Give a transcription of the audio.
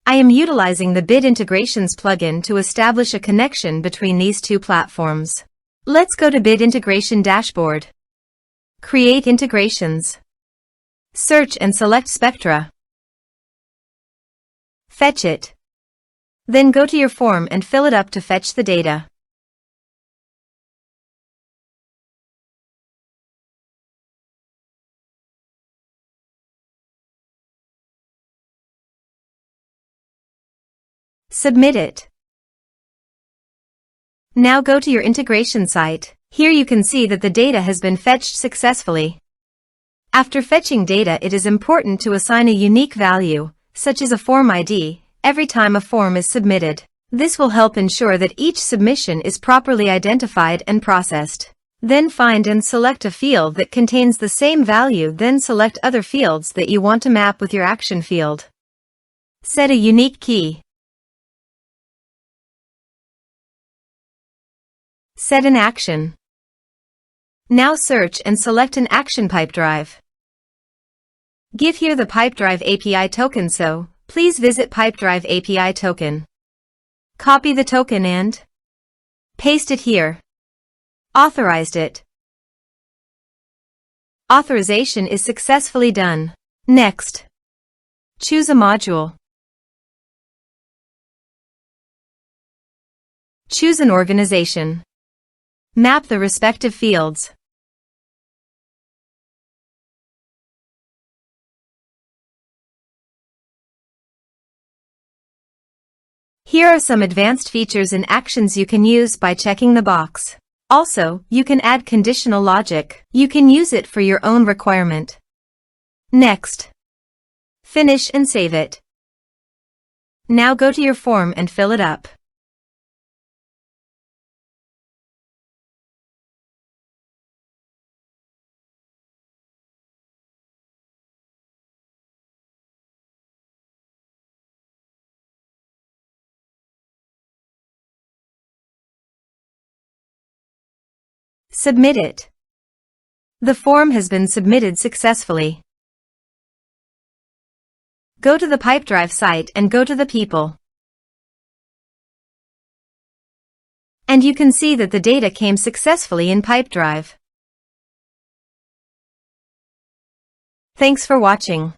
I am utilizing the Bit Integrations plugin to establish a connection between these two platforms. Let's go to Bit Integration Dashboard. Create integrations. Search and select Spectra. Fetch it. Then go to your form and fill it up to fetch the data. Submit it. Now go to your integration site. Here you can see that the data has been fetched successfully. After fetching data, it is important to assign a unique value, such as a form ID, every time a form is submitted. This will help ensure that each submission is properly identified and processed. Then find and select a field that contains the same value, then select other fields that you want to map with your action field. Set a unique key. Set an action. Now search and select an action Pipedrive. Give here the Pipedrive API token, so please visit Pipedrive API token. Copy the token and paste it here. Authorized it. Authorization is successfully done. Next, choose a module. Choose an organization. Map the respective fields. Here are some advanced features and actions you can use by checking the box. Also, you can add conditional logic. You can use it for your own requirement. Next, finish and save it. Now go to your form and fill it up. Submit it. The form has been submitted successfully. Go to the Pipedrive site and go to the people. And you can see that the data came successfully in Pipedrive. Thanks for watching.